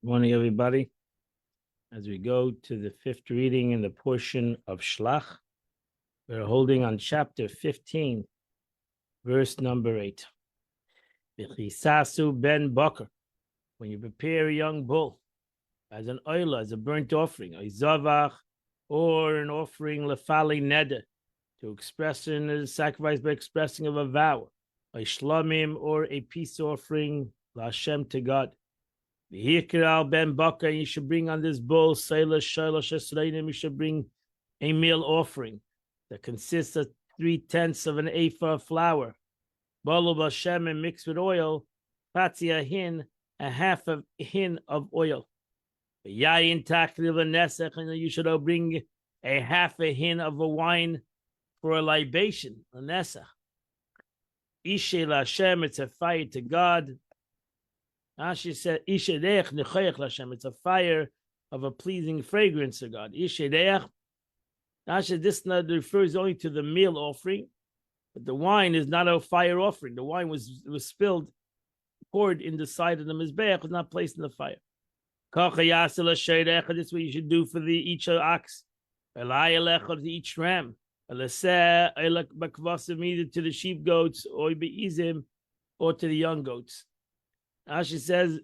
Morning, everybody. As we go to the fifth reading in the portion of Shlach, we're holding on chapter 15, verse number 8. V'chisasu ben boker, when you prepare a young bull as an oila, as a burnt offering, a zavach, or an offering lefali neder, to express in a sacrifice by expressing of a vow, a shlamim, or a peace offering l'Hashem to God. V'hikral ben baka, you should bring on this bull, Seila Shalosh Esreinim, you should bring a meal offering that consists of 3/10 of an ephah of flour, Balu Bashem, and mixed with oil, Patzia hin, a half of hin of oil. Yayin takriv nesech, and you should bring a half a hin of a wine for a libation, a nesech. Ishe Lashem, it's a fire to God. Ashi said, Ishedeach nechoyach Lashem, it's a fire of a pleasing fragrance to God. Ishedeach. Ashi, this not refers only to the meal offering, but the wine is not a fire offering. The wine was spilled, poured in the side of the mizbeach, was not placed in the fire. This is what you should do for each ox, each ram, either to the sheep goats, or to the young goats. Ashi says,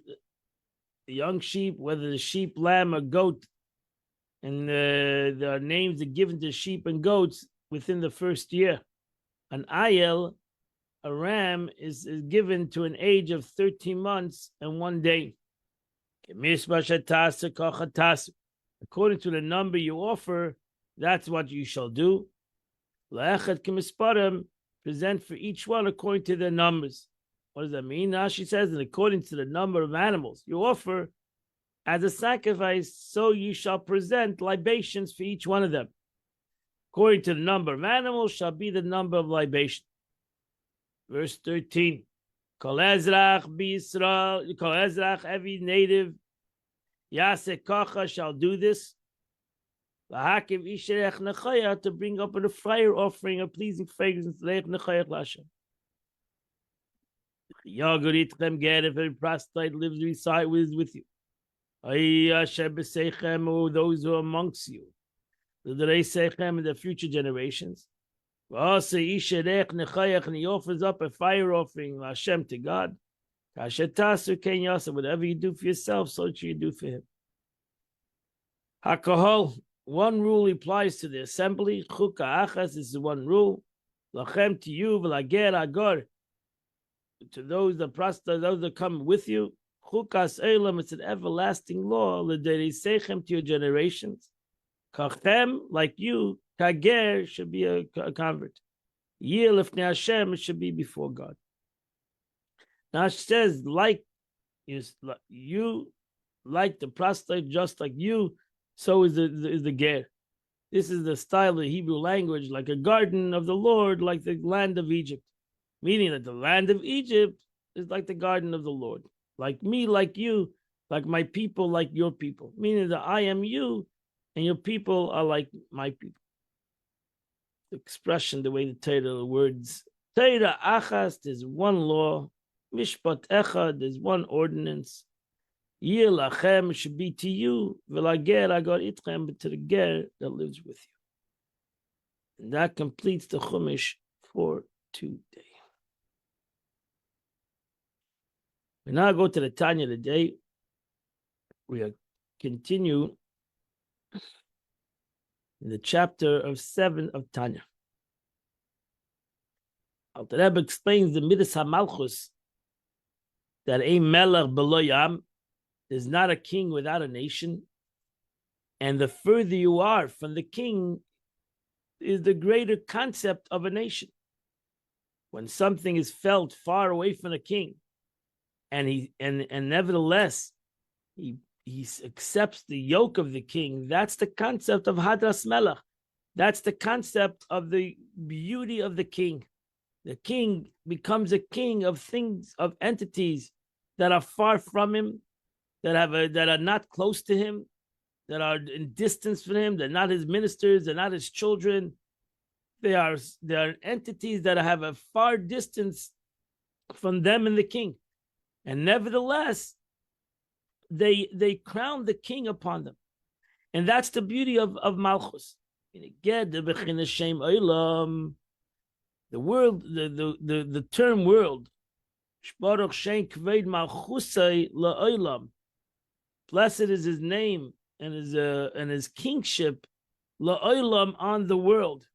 the young sheep, whether the sheep, lamb, or goat, and the names are given to sheep and goats within the first year. An ayel, a ram, is given to an age of 13 months and 1 day. According to the number you offer, that's what you shall do. Present for each one according to their numbers. What does that mean? Now she says that according to the number of animals you offer as a sacrifice, so you shall present libations for each one of them. According to the number of animals shall be the number of libation. Verse 13. Kol ezrach b'Yisrael, kol ezrach, every native, yaseh kacha, shall do this. Lahakiv isherech nechaya, to bring up a fire offering, a pleasing fragrance, leich nechayach l'Hashem. If every proselyte lives beside with you, those who are amongst you, in the future generations, and he offers up a fire offering Hashem to God. Whatever you do for yourself, so should you do for him. Hakahol, one rule applies to the assembly. Chuka achas, this is one rule. Lachem, to you, v'lager agor, to those that come with you. Chukas Eilam, it's an everlasting law. L'dereisechem, to your generations. Kachem, like you, kager, should be a convert. Yil ifnei Hashem, it should be before God. Now it says, like you, like the proselyte, just like you, so is the ger. This is the style of the Hebrew language, like a garden of the Lord, like the land of Egypt. Meaning that the land of Egypt is like the garden of the Lord. Like me, like you, like my people, like your people. Meaning that I am you, and your people are like my people. The expression, the way the Torah, the words, Torah achas, there's one law. Mishpat echad, there's one ordinance. Yir lachem, should be to you. V'lager agar itchem, but to the ger that lives with you. And that completes the Chumash for today. We now go to the Tanya today. We continue in the chapter of 7 of Tanya. Alter Rebbe explains the Midas HaMalchus, that a melech b'lo yam, is not a king without a nation, and the further you are from the king is the greater concept of a nation. When something is felt far away from the king, and nevertheless he accepts the yoke of the king, that's the concept of Hadras Melech. That's the concept of the beauty of the king. The king becomes a king of things, of entities that are far from him, that are not close to him, that are in distance from him. They're not his ministers. They're not his children. They are entities that have a far distance from them and the king. And nevertheless, they crown the king upon them. And that's the beauty of Malchus. The world, the term world, blessed is his name and his kingship, la'olam, on the world.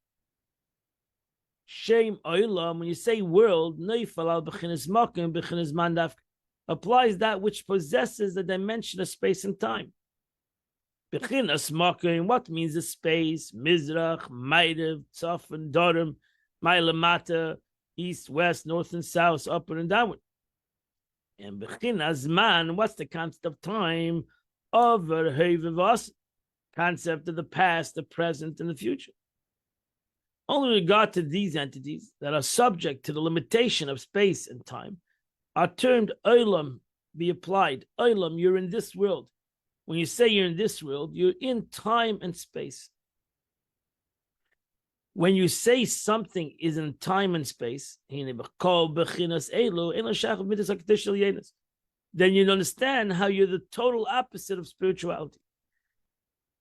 Shem olam, when you say world, neifal al b'chinas makom b'chinas mandaf, applies that which possesses the dimension of space and time. B'chinas makom, what means the space? Mizrach, Ma'ariv, Tzaf and Dorim, Ma'alamata, east, west, north and south, upward and downward. And b'chinas man, what's the concept of time? Over Hevivas, concept of the past, the present, and the future. Only with regard to these entities that are subject to the limitation of space and time are termed olam, be applied. Olam, you're in this world. When you say you're in this world, you're in time and space. When you say something is in time and space, then you understand how you're the total opposite of spirituality.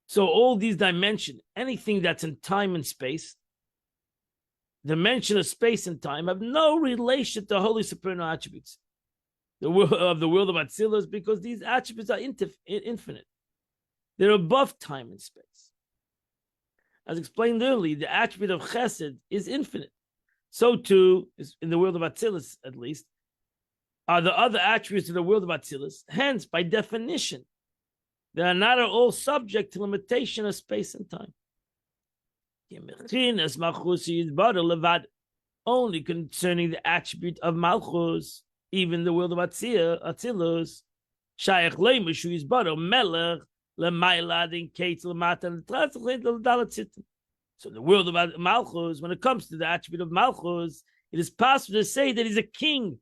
So all these dimensions, anything that's in time and space, dimension of space and time, have no relation to holy supernal attributes the world of Atzilus, because these attributes are infinite. They're above time and space. As explained earlier, the attribute of Chesed is infinite. So too, in the world of Atzilus at least, are the other attributes of the world of Atzilus. Hence, by definition, they are not at all subject to limitation of space and time. Only concerning the attribute of Malchus, even the world of Atzilus, Shaykh Leimushu is Baro Melech Lemailad Kate Lamata. So the world of Malchus, when it comes to the attribute of Malchus, it is possible to say that he's a king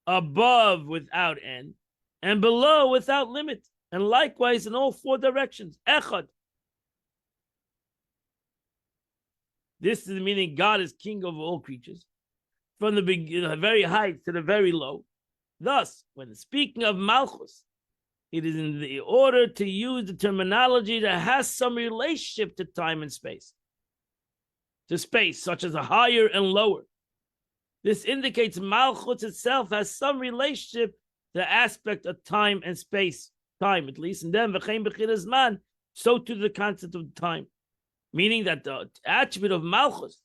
above without end and below without limit, and likewise in all four directions. Echad. This is the meaning God is king over all creatures, from the very high to the very low. Thus, when speaking of Malchus, it is in the order to use the terminology that has some relationship to time and space, to space, such as a higher and lower. This indicates Malchus itself has some relationship to the aspect of time and space, time at least, and then v'chein b'chinas man, so to the concept of time. Meaning that the attribute of Malchus,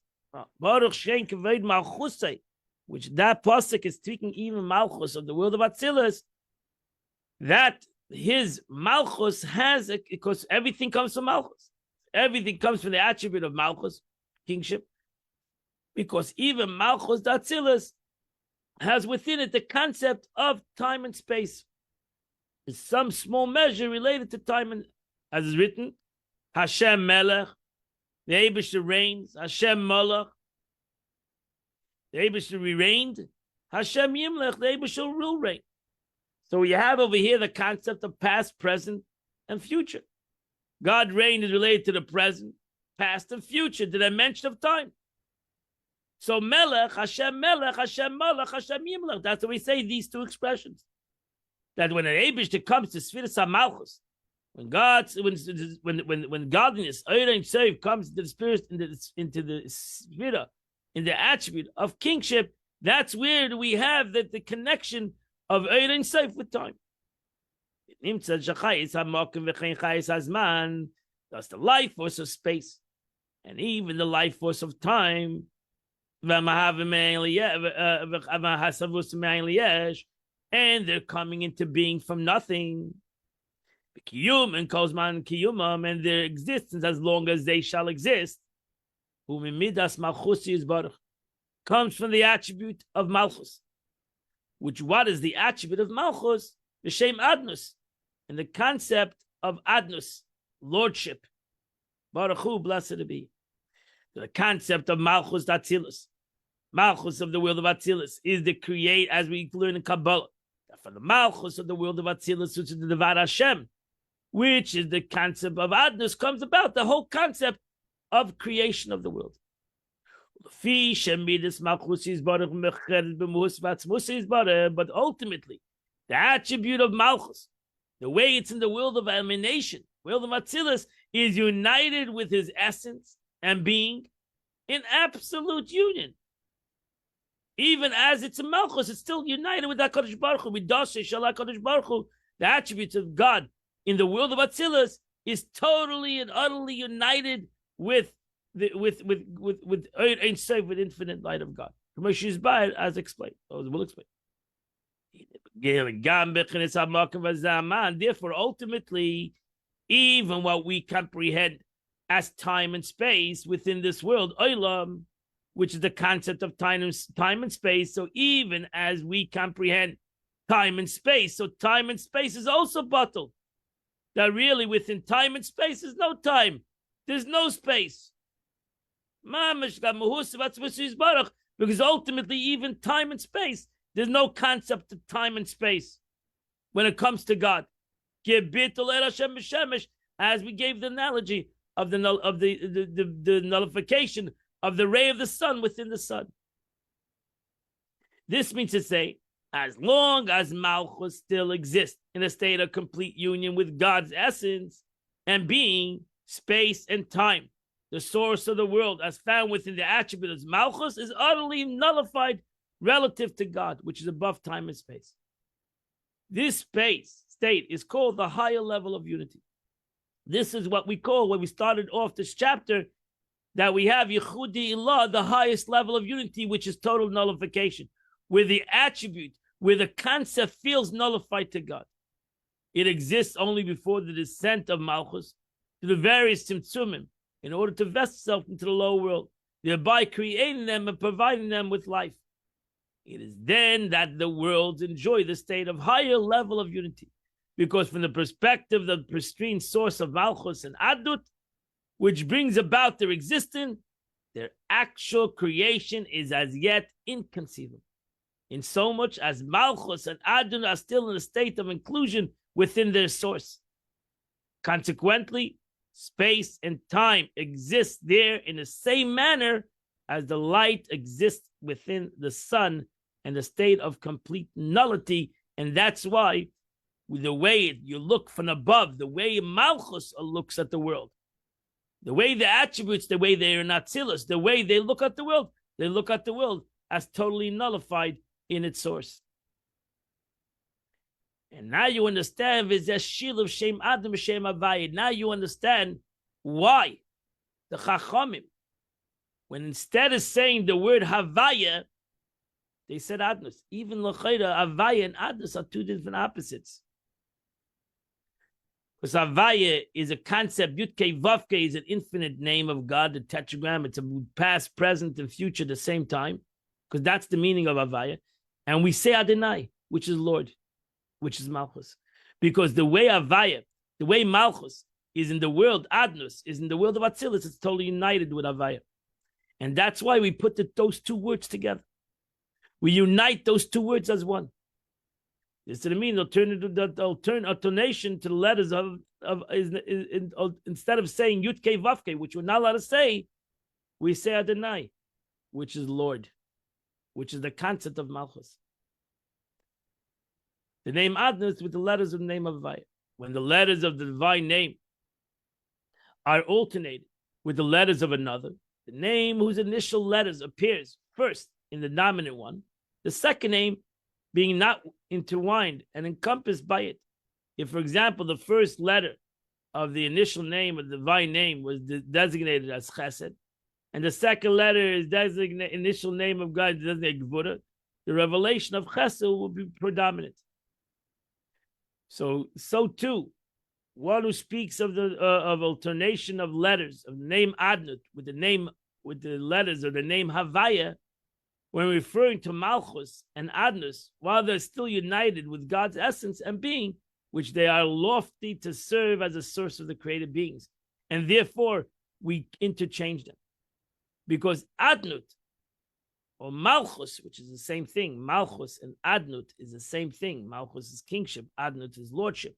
Baruch Shem Kavod Malchusay, which that pasuk is speaking even Malchus of the world of Atzilus, that his Malchus has, because everything comes from Malchus. Everything comes from the attribute of Malchus, kingship, because even Malchus Atzilus has within it the concept of time and space. Is some small measure related to time, and as is written, Hashem Melech, the Eibusher reigns, Hashem Malach, the Eibusher reigned, Hashem Yimlech, the Eibusher will reign. So we have over here the concept of past, present, and future. God reign is related to the present, past, and future, the dimension of time. So Melech, Hashem Malach, Hashem Yimlech. That's why we say these two expressions. That when an Eibusher comes to Sfiras HaMalchus, when godliness, Eirah and Seif comes into the spirit, into the sphere, in the attribute of kingship, that's where we have the connection of Eirah and Seif with time. That's the life force of space, and even the life force of time. And they're coming into being from nothing. Kiyum and Kozman Kiyumam, and their existence as long as they shall exist. Midas Malchus is Baruch, comes from the attribute of Malchus. Which, what is the attribute of Malchus? The Shem Adnus, and the concept of Adnus, lordship. Baruch Hu, blessed be. The concept of Malchus Atzilus, Malchus of the world of Atzilus, is the create, as we learn in Kabbalah. For the Malchus of the world of Atzilus, which is the Devar Hashem, which is the concept of Adnus, comes about the whole concept of creation of the world. But ultimately, the attribute of Malchus The way it's in the world of emanation, world of Atzilus, is united with his essence and being in absolute union. Even as it's in Malchus, it's still united with HaKadosh Baruch Hu, with Dashe Shal HaKadosh Baruch Hu. The attributes of God in the world of Atzilus is totally and utterly united with Ein Sof, with infinite light of God. As explained, we'll explain. Therefore, ultimately, even what we comprehend as time and space within this world, Olam, which is the concept of time and space. So even as we comprehend time and space, so time and space is also bottled. That really within time and space is no time. There's no space. Because ultimately, even time and space, there's no concept of time and space when it comes to God. As we gave the analogy of the nullification of the ray of the sun within the sun. This means to say, as long as Malchus still exists in a state of complete union with God's essence and being, space and time, the source of the world, as found within the attribute of Malchus, is utterly nullified relative to God, which is above time and space. This state is called the higher level of unity. This is what we call, when we started off this chapter, that we have Yichudi Ilah, the highest level of unity, which is total nullification, where the attribute, where the concept feels nullified to God. It exists only before the descent of Malchus to the various Tzimtzumim in order to vest itself into the lower world, thereby creating them and providing them with life. It is then that the worlds enjoy the state of higher level of unity, because from the perspective of the pristine source of Malchus and Adnut, which brings about their existence, their actual creation is as yet inconceivable, in so much as Malchus and Adnut are still in a state of inclusion within their source. Consequently, space and time exist there in the same manner as the light exists within the sun and the state of complete nullity. And that's why the way you look from above, the way Malchus looks at the world, the way the attributes, the way they are not Atzilus, the way they look at the world, they look at the world as totally nullified in its source. And now you understand of Shem Adam Shem Havaya. Now you understand why the Chachamim, when instead of saying the word Havaya, they said Adnus. Even L'chaira, Havaya and Adnus are two different opposites. Because Havaya is a concept, Yudke Vavke is an infinite name of God, the tetragram. It's a past, present, and future at the same time, because that's the meaning of Havaya. And we say Adonai, which is Lord, which is Malchus. Because the way Havaya, the way Malchus is in the world, Adnus is in the world of Atzilus, it's totally united with Havaya. And that's why we put those two words together. We unite those two words as one. This is the mean alternative, alternation to the letters instead of saying Yudke Vavke, which we're not allowed to say, we say Adonai, which is Lord, which is the concept of Malchus. The name Adnus with the letters of the name of Havaya. When the letters of the divine name are alternated with the letters of another, the name whose initial letters appears first in the dominant one, the second name being not intertwined and encompassed by it. If, for example, the first letter of the initial name of the divine name was designated as Chesed, and the second letter is designated initial name of God designated Gvura, the revelation of Chesed will be predominant. So too, one who speaks of the of alternation of letters of the name Adnut with the letters of the name Havaya, when referring to Malchus and Adnus, while they're still united with God's essence and being, which they are lofty to serve as a source of the created beings. And therefore, we interchange them. Because Adnut, or Malchus, which is the same thing, Malchus and Adnut is the same thing. Malchus is kingship, Adnut is lordship.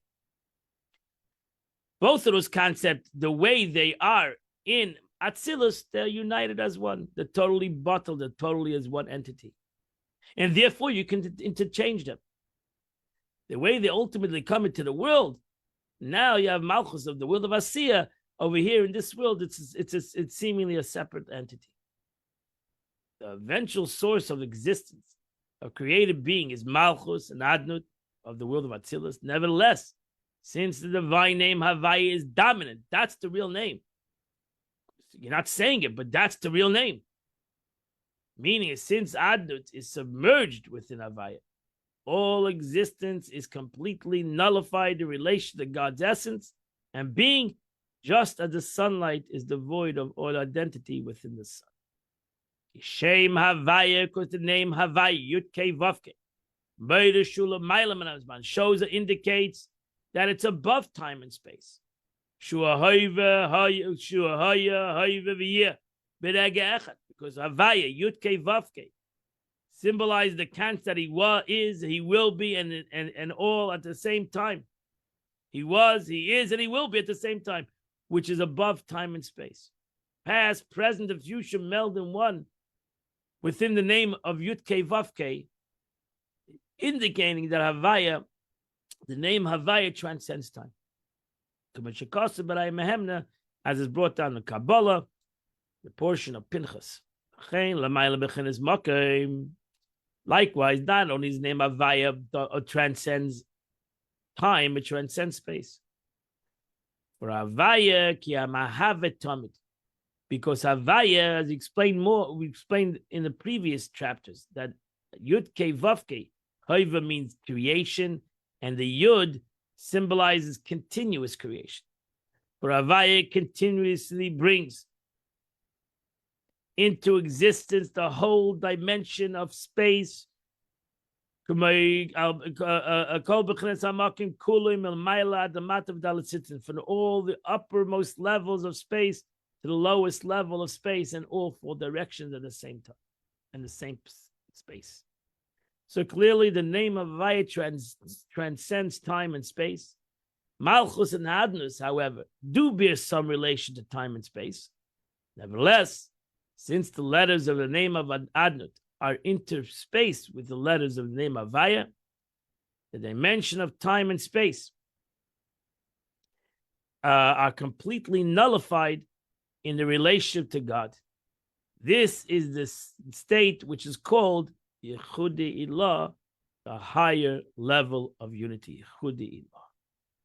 Both of those concepts, the way they are in Atzilus, they're united as one. They're totally bottled. They're totally as one entity. And therefore, you can interchange them. the way they ultimately come into the world. Now you have Malchus of the world of Asiya. Over here in this world, it's seemingly a separate entity. The eventual source of existence of created being is Malchus and Adnut of the world of Atzilus. Nevertheless, since the divine name Havaya is dominant, that's the real name. You're not saying it, but that's the real name. Meaning, since Adnut is submerged within Havaya, all existence is completely nullified in relation to God's essence and being, just as the sunlight is devoid of all identity within the sun. Shem Havaya, because the name Havaya, Yud-Kei Vav-Kei, shows or indicates that it's above time and space. Because Havaya, Yud-Kei Vav-Kei, symbolize the can't that he is, he will be, and all at the same time. He was, he is, and he will be at the same time, which is above time and space. Past, present, and future meld in one within the name of Yud-Kei Vav-Kei, indicating that Havaya, the name Havaya, transcends time. As is brought down in Kabbalah, the portion of Pinchas. Likewise, not only his name Havaya transcends time, it transcends space. For Havaya, ki hamahavet tamid, because Havaya, as we explained in the previous chapters, that Yud-Kei Vav-Kei, Haiva means creation, and the Yud symbolizes continuous creation. For Havaya continuously brings into existence the whole dimension of space, from all the uppermost levels of space to the lowest level of space, and all four directions at the same time, and the same space. So clearly the name of Havaya transcends time and space. Malchus and Adnus, however, do bear some relation to time and space. Nevertheless, since the letters of the name of Adnut are interspaced with the letters of the name of Havaya, the dimension of time and space are completely nullified in the relationship to God. This is the state which is called Yechudi Ilah, the higher level of unity. Yechudi Ilah,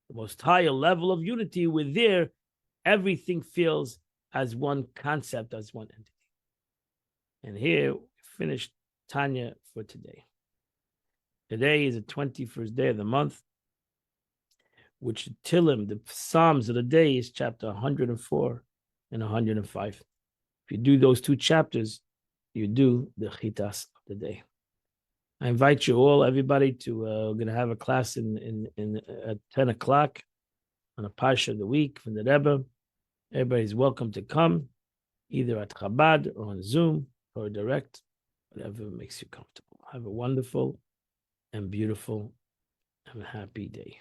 the most higher level of unity, where there everything feels as one concept, as one entity. And here we finished Tanya for today. Today is the 21st day of the month, which Tillim, the Psalms of the day, is chapter 104 and 105. If you do those two chapters, you do the Chitas of the day. I invite you all, everybody, to we're going to have a class at 10 o'clock on a Parsha of the week from the Rebbe. Everybody's welcome to come, either at Chabad or on Zoom or direct, whatever makes you comfortable. Have a wonderful and beautiful and happy day.